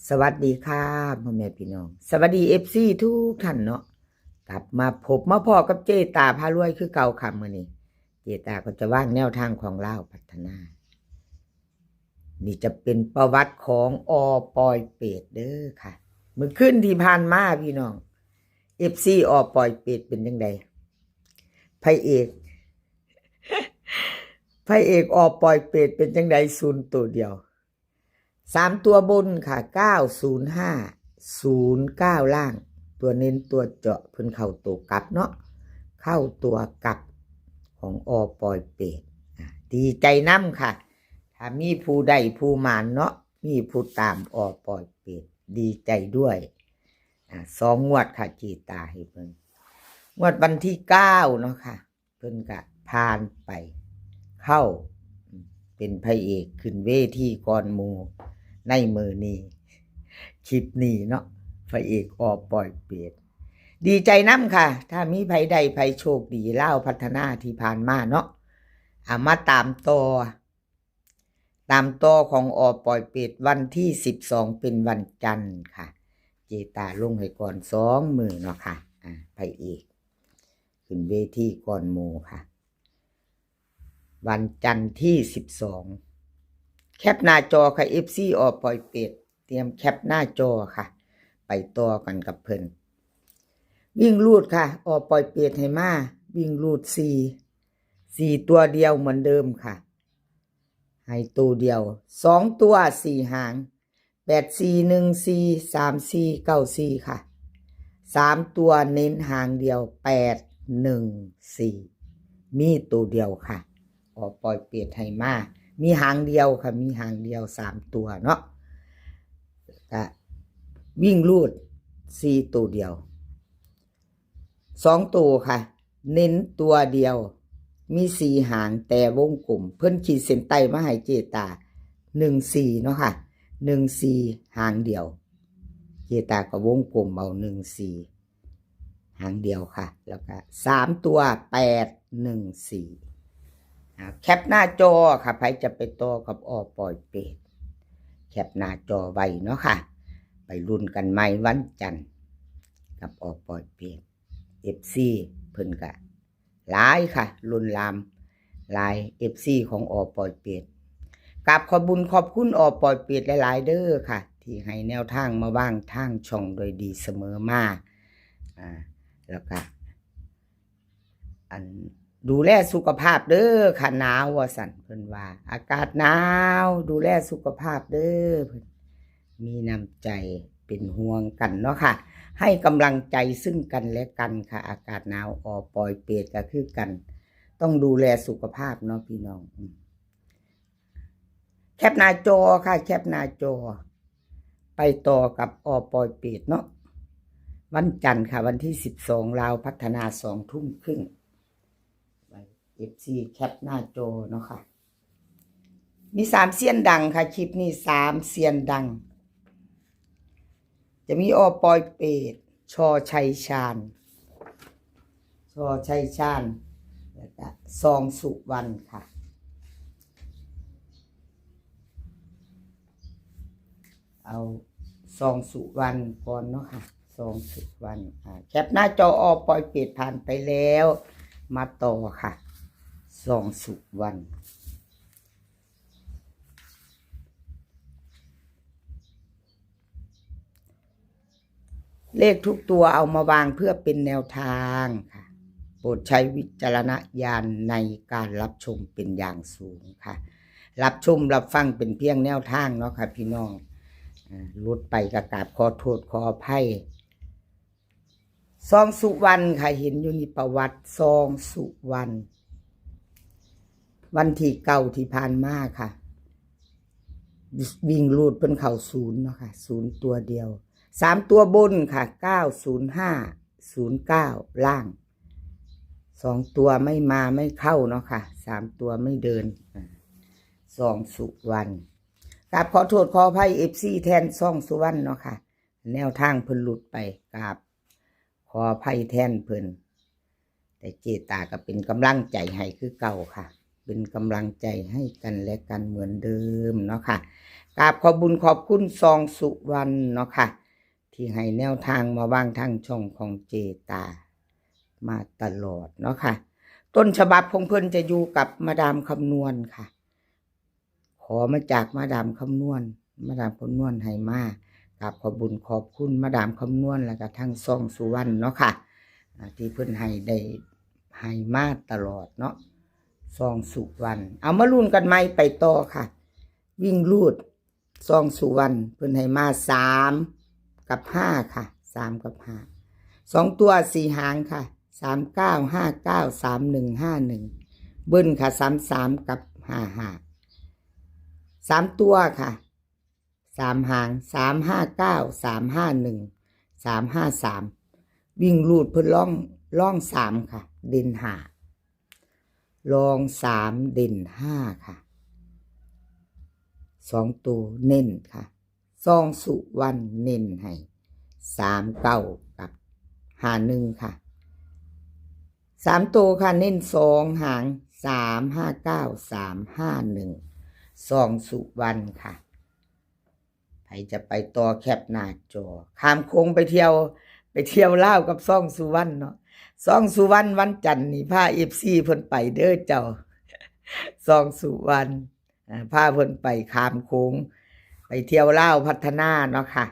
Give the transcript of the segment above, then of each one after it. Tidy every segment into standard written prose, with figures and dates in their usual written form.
สวัสดีค่ะพ่อแม่พี่น้องสวัสดีFCทุกท่านเนาะกลับมาพบมาพอกับเจตาพารวยคือเก่าค่ะมื้อนี้เจตาก็จะว่างแนวทางของลาวพัฒนานี่จะเป็นประวัติของปอยเป็ดเด้อค่ะเมื่อคืนที่ผ่านมาพี่น้อง FC ปอยเป็ดเป็นจังไดพระเอกปอยเป็ดเป็นจังไดศูนย์ตัวเดียว3ตัวบนค่ะ90509ล่างตัวเน้นตัวเจาะเพิ่นเข้าตัวกลับเนาะเข้าตัวกลับของปอยเป็ดดีใจนำค่ะถ้ามีผู้ใดผู้หมานเนาะมีผู้ตามปอยเป็ดดีใจด้วย2 งวดค่ะจีตาให้เพิ่นงวดวันที่9เนาะค่ะเพิ่นก็ผ่านไปเข้าเป็นพระเอกขึ้นเวทีก่อนหมู่ในมือนี้คลิปนี้เนาะพระเอกปอยเป็ดดีใจน้ำค่ะถ้ามีไผใดไผโชคดีเล่าพัฒนาที่ผ่านมาเนาะมาตามต่อของปอยเป็ดวันที่12เป็นวันจันทร์ค่ะเจตาลงให้ก่อน2 มือเนาะค่ะพระเอกขึ้นเวทีก่อนหมู่ค่ะวันจันทร์ที่12แคปหน้าจอค่ะ FC ปอยเป็ดเตรียมแคปหน้าจอค่ะไปต่อกันกับเพิ่นวิ่งรูดค่ะปอยเป็ดให้มาวิ่งรูด4ตัวเดียวเหมือนเดิมค่ะให้ตัวเดียว2ตัว4 หาง84143494ค่ะ3ตัวเน้นหางเดียว814มีตัวเดียวค่ะปอยเป็ดให้มามีหางเดียวค่ะมีหางเดียว3ตัวเนาะก็วิ่งรูด4ตัวเดียว2ตัวค่ะเน้นตัวเดียวมี4 หางแต่วงกลมเพิ่นขีดเส้นใต้มาให้เจตา14เนาะค่ะ14หางเดียวเจตาก็วงกลมเอา14หางเดียวค่ะแล้วก็3ตัว814แคปหน้าจอค่ะใครจะไปต่อกับปอยเป็ดแคปหน้าจอไว้เนาะค่ะไปลุ้นกันใหม่วันจันทร์กับปอยเป็ด FC เพิ่นก็หลายค่ะลุ้นลามหลาย FC ของปอยเป็ดกับขอบคุญขอบคุณปอยเป็ดหลายๆเด้อค่ะที่ให้แนวทางมาว่างทางช่องโดยดีเสมอมาแล้วก็ดูแลสุขภาพเด้อค่ะหนาวว่าสั่นเพิ่นว่าอากาศหนาวดูแลสุขภาพเด้อเพิ่นมีน้ำใจเป็นห่วงกันเนาะค่ะให้กำลังใจซึ่งกันและกันค่ะอากาศหนาวปอยเป็ดก็คือกันต้องดูแลสุขภาพเนาะพี่น้องแคปหน้าจอค่ะแคปหน้าจอไปต่อกับปอยเป็ดเนาะวันจันทร์ค่ะวันที่12ลาวพัฒนา20:30FC แคปหน้าจอเนาะค่ะมี3เซียนดังค่ะคลิปนี้3เซียนดังจะมีปอยเป็ดชอชัยชาญแล้วก็ซองสุวรรณค่ะเอาซองสุวรรณก่อนเนาะค่ะซองสุวรรณแคปหน้าจอปอยเป็ดผ่านไปแล้วมาต่อค่ะซองสุวรรณเลขทุกตัวเอามาวางเพื่อเป็นแนวทางค่ะโปรดใช้วิจารณญาณในการรับชมเป็นอย่างสูงค่ะรับชมรับฟังเป็นเพียงแนวทางเนาะค่ะพี่น้องหลุดไปกราบขอโทษขออภัยซองสุวรรณค่ะเห็นอยู่ในประวัติซองสุวรรณวันที่9ที่ผ่านมาค่ะวิ่งรูดเป็นเข่า0เนาะค่ะ0ตัวเดียว3ตัวบนค่ะ90509ล่าง2ตัวไม่มาไม่เข้าเนาะค่ะ3ตัวไม่เดินซองสุวรรณกราบขอโทษขออภัย FC แทนซองสุวรรณเนาะค่ะแนวทางเพิ่นหลุดไปกราบขออภัยแทนเพิ่นแต่เจตาก็เป็นกำลังใจให้คือเก่าค่ะ เป็นกำลังใจให้กันและกันเหมือนเดิมเนาะค่ะกราบขอบบุญขอบคุณซองสุวรรณเนาะค่ะที่ให้แนวทางมาวางทางช่องของเจตามาตลอดเนาะค่ะต้นฉบับของเพิ่นจะอยู่กับมาดามคำนวณค่ะขอมาจากมาดามคำนวณให้มากับขอบุญขอบคุณมาดามคำนวณแล้วก็ทั้งซองสุวรรณเนาะค่ะที่เพิ่นให้ได้ให้มาตลอดเนาะซองสุวรรณเอามาลุ้นกันไหมไปต่อค่ะวิ่งลูดซองสุวรรณเพิ่นให้มา3 กับ 5ค่ะ3 กับ 5 2 ตัว4 หางค่ะ39 59 31 51เบิ้ลค่ะ33กับ55 3 ตัวค่ะ3 หาง359 351 353วิ่งลูดเพิ่นล่อง3ค่ะเด่น5รอง3เด่น5ค่ะ2 ตัวเน้นค่ะซองสุวรรณเน้นให้39กับ51ค่ะ3 ตัวค่ะเน้น2 หาง359 351ซองสุวรรณค่ะใครจะไปต่อแคปหน้าจอข้ามโค้งไปเที่ยวลาวกับซองสุวรรณเนาะซองสุวรรณวันจันทร์นี่พา FC เพิ่นไปเด้อเจ้าซองสุวรรณพาเพิ่นไปข้ามโค้งไปเที่ยวลาวพัฒนาเนาะค่ะ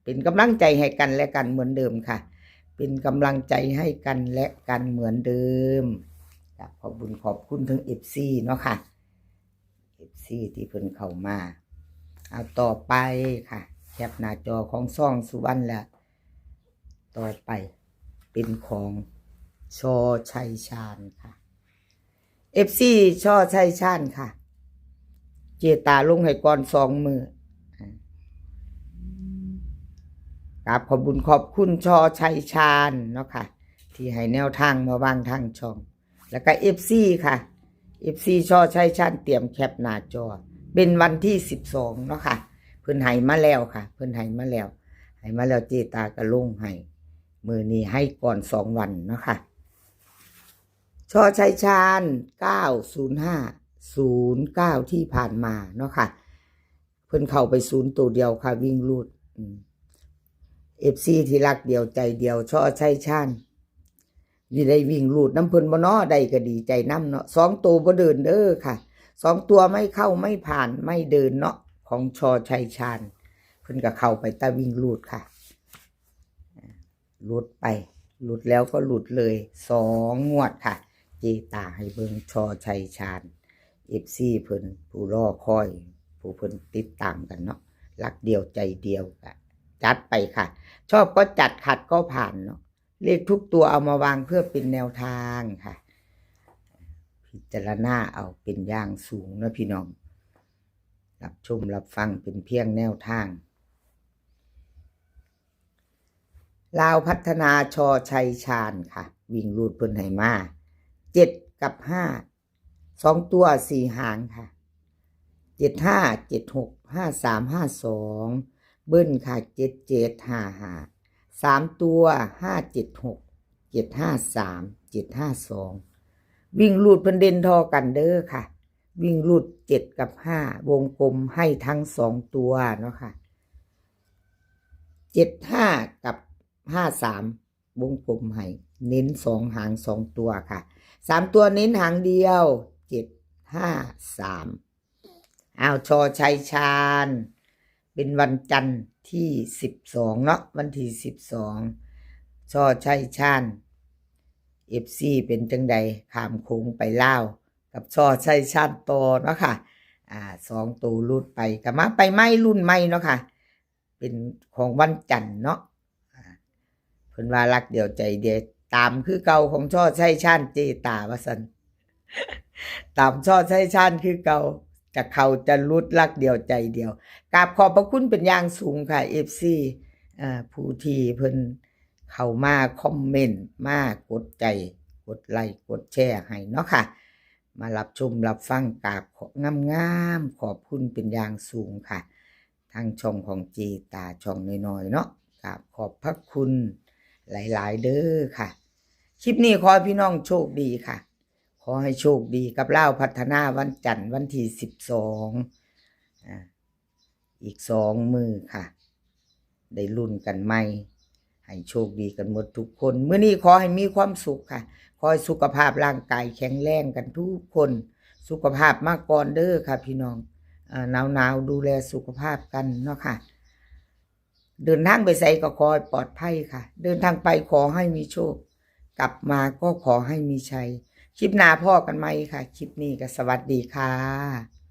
เป็นกำลังใจให้กันและกันเหมือนเดิมค่ะเป็นกำลังใจให้กันและกันเหมือนเดิมขอบบุญขอบคุณทั้ง FC เนาะค่ะ FC ที่เพิ่นเข้ามาเอาต่อไปค่ะแคปหน้าจอของซองสุวรรณแล้วต่อไปเป็นของชอชัยชาญค่ะ FC ชอชัยชาญค่ะเจตาลงให้ก่อน2 มือครับขอบบุญขอบคุณชอชัยชาญเนาะค่ะที่ให้แนวทางมาวางทางช่องแล้วก็ FC ค่ะ FC ชอชัยชาญเตรียมแคปหน้าจอเป็นวันที่12เนาะค่ะเพิ่นให้มาแล้วค่ะเพิ่นให้มาแล้วเจตาก็ลงให้มื้อนี้ให้ก่อน2 วันเนาะค่ะชอชัยชาญ90509ที่ผ่านมาเนาะค่ะเพิ่นเข้าไป0 ตัวเดียวค่ะวิ่งลูดFC ที่รักเดียวใจเดียวชอชัยชาญอยู่ได้วิ่งลูดน้ำเพิ่นบ่เนาะได้ก็ดีใจน้ำเนาะ2 ตัวบ่เดินเด้อค่ะ2 ตัวไม่เข้าไม่ผ่านไม่เดินเนาะของชอชัยชาญเพิ่นก็เข้าไปตะวิ่งลูดค่ะลูดไปลูดแล้วก็ลูดเลย2 งวดค่ะเจตาให้เบิ่งชอชัยชาญ FC เพิ่นผู้รอคอยผู้เพิ่นติดตามกันเนาะรักเดียวใจเดียวก็จัดไปค่ะชอบก็จัดขัดก็ผ่านเนาะเลขทุกตัวเอามาวางเพื่อเป็นแนวทางค่ะพิจารณาเอาเป็นอย่างสูงนะพี่น้องรับชมรับฟังเป็นเพียงแนวทางลาวพัฒนาชอชัยชาญค่ะวิ่งรูดเพิ่นให้มา7 กับ 5 2 ตัว4 หางค่ะ75 76 53 52เบิ้ลค่ะ77 55 3 ตัว576 753 752วิ่งลูดเพิ่นเด่นทอกันเด้อค่ะวิ่งลูด7 กับ 5วงกลมให้ทั้ง2 ตัวเนาะค่ะ75 กับ53วงกลมให้เน้น2 หาง 2 ตัวค่ะ3 ตัวเน้นหางเดียว753อ้าวชอชัยชาญเป็นวันจันทร์ที่12เนาะวันที่12ชอชัยชาญ FC เป็นจังใดข้ามโค้งไปลาวกับชอชัยชาญต่อเนาะค่ะ2 ตัวลุดไปก็มาไปไม่รุ่นใหม่เนาะค่ะเป็นของวันจันทร์เนาะเพิ่นว่ารักเดียวใจเดียวตามคือเก่าของชอชัยชาญเจตาว่าซั่นตามชอชัยชาญคือเก่าจะเขาจะลุดรักเดียวใจเดียวกราบขอบพระคุณเป็นอย่างสูงค่ะ FC ผู้ที่เพิ่นเข้ามาคอมเมนต์มากดใจกดไลค์กดแชร์ให้เนาะค่ะมารับชมรับฟังกราบงามๆขอบคุณเป็นอย่างสูงค่ะทางช่องของเจตาช่องน้อยๆเนาะกราบขอบพระคุณหลายๆเด้อค่ะคลิปนี้ขอให้พี่น้องโชคดีค่ะข ขอให้โชคดีกับเล่าวพัฒนาวันจันทร์วันที่12อีก2 มือค่ะ ได้ลุ้นกันใหม่ให้โชคดีกันหมดทุกคนมื้อนี้ขอให้มีความสุขค่ะขอให้สุขภาพร่างกายแข็งแรงกันทุกคนสุขภาพมากก่อนเด้อค่ะพี่น้องหนาวดูแลสุขภาพกันเนาะค่ะเดินทางไปไสก็ขอให้ปลอดภัยค่ะเดินทางไปขอให้มีโชคกลับมาก็ขอให้มีชัยคลิปหน้าพ่อกันไหมค่ะคลิปนี้ก็สวัสดีค่ะ